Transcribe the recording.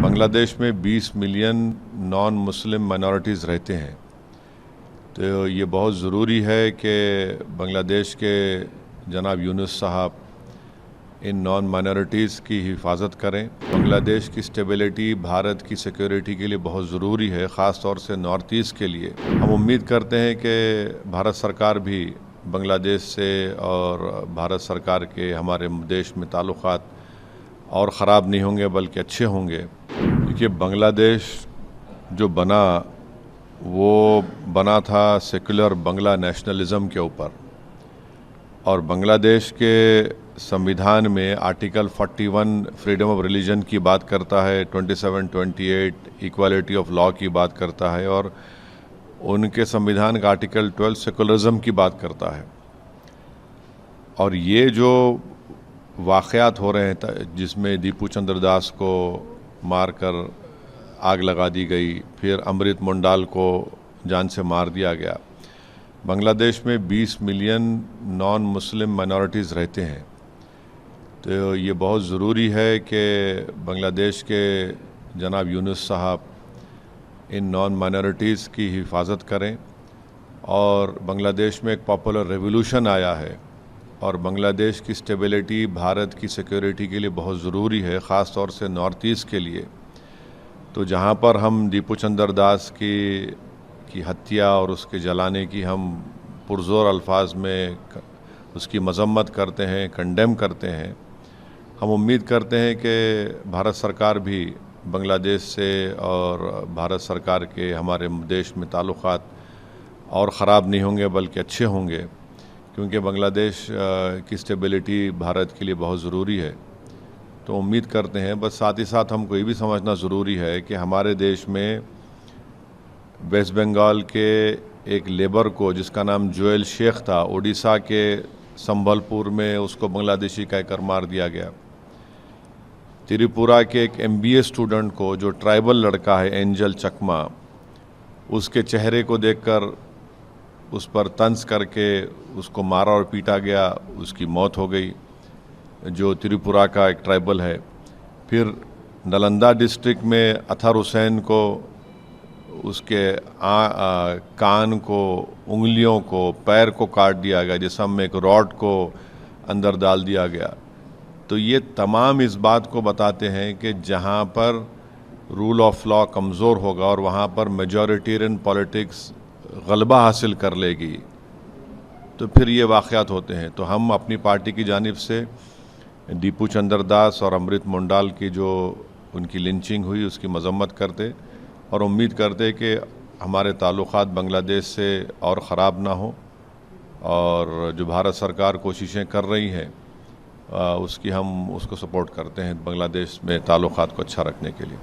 बांग्लादेश में 20 million non Muslim minorities रहते हैं। तो ये बहुत ज़रूरी है कि बांग्लादेश के जनाब यूनुस साहब इन नॉन माइनॉरिटीज़ की हिफाजत करें। बांग्लादेश की स्टेबिलिटी भारत की सिक्योरिटी के लिए बहुत ज़रूरी है, ख़ास तौर से नॉर्थ ईस्ट के लिए। हम उम्मीद करते हैं कि भारत सरकार भी बांग्लादेश से और भारत सरकार के हमारे देश में ताल्लुक़ात और ख़राब नहीं होंगे बल्कि अच्छे होंगे। देखिए, बांग्लादेश जो वो बना था सेकुलर बांग्ला नेशनलिज़म के ऊपर, और बांग्लादेश के संविधान में आर्टिकल 41 फ्रीडम ऑफ रिलीजन की बात करता है, 27-28 इक्वालिटी ऑफ लॉ की बात करता है, और उनके संविधान का आर्टिकल 12 सेकुलरिज्म की बात करता है। और ये जो वाक़यात हो रहे हैं जिसमें दीपू चंद्र दास को मारकर आग लगा दी गई, फिर अमृत मुंडाल को जान से मार दिया गया। बांग्लादेश में 20 मिलियन नॉन मुस्लिम माइनॉरिटीज़ रहते हैं। तो ये बहुत ज़रूरी है कि बांग्लादेश के जनाब यूनुस साहब इन नॉन माइनॉरिटीज़ की हिफाजत करें। और बांग्लादेश में एक पॉपुलर रेवोल्यूशन आया है, और बांग्लादेश की स्टेबिलिटी भारत की सिक्योरिटी के लिए बहुत ज़रूरी है, ख़ास तौर से नॉर्थ ईस्ट के लिए। तो जहाँ पर हम दीपू चंद्र दास की हत्या और उसके जलाने की हम पुरज़ोर अल्फाज में उसकी मज़म्मत करते हैं, कंडेम करते हैं, हम उम्मीद करते हैं कि भारत सरकार भी बांग्लादेश से और भारत सरकार के हमारे देश में ताल्लुक़ात और ख़राब नहीं होंगे बल्कि अच्छे होंगे, क्योंकि बांग्लादेश की स्टेबिलिटी भारत के लिए बहुत ज़रूरी है। तो उम्मीद करते हैं, बस साथ ही साथ हमको ये भी समझना ज़रूरी है कि हमारे देश में वेस्ट बंगाल के एक लेबर को, जिसका नाम जोएल शेख था, उड़ीसा के संबलपुर में उसको बांग्लादेशी कहकर मार दिया गया। त्रिपुरा के एक MBA स्टूडेंट को, जो ट्राइबल लड़का है एंजल चकमा, उसके चेहरे को देखकर उस पर तंज करके उसको मारा और पीटा गया, उसकी मौत हो गई, जो त्रिपुरा का एक ट्राइबल है। फिर नालंदा डिस्ट्रिक्ट में अतहर हुसैन को उसके कान को, उंगलियों को, पैर को काट दिया गया, जिसम में एक रॉड को अंदर डाल दिया गया। तो ये तमाम इस बात को बताते हैं कि जहाँ पर रूल ऑफ लॉ कमज़ोर होगा और वहाँ पर मेजॉरिटेरियन पॉलिटिक्स गलबा हासिल कर लेगी, तो फिर ये वाक़यात होते हैं। तो हम अपनी पार्टी की जानिब से दीपू चंद्र दास और अमृत मुंडाल की जो उनकी लिंचिंग हुई उसकी मज़म्मत करते, और उम्मीद करते कि हमारे ताल्लुक़ात बांग्लादेश से और ख़राब ना हो, और जो भारत सरकार कोशिशें कर रही हैं उसकी हम उसको सपोर्ट करते हैं बांग्लादेश में ताल्लुक़ात को अच्छा रखने के लिए।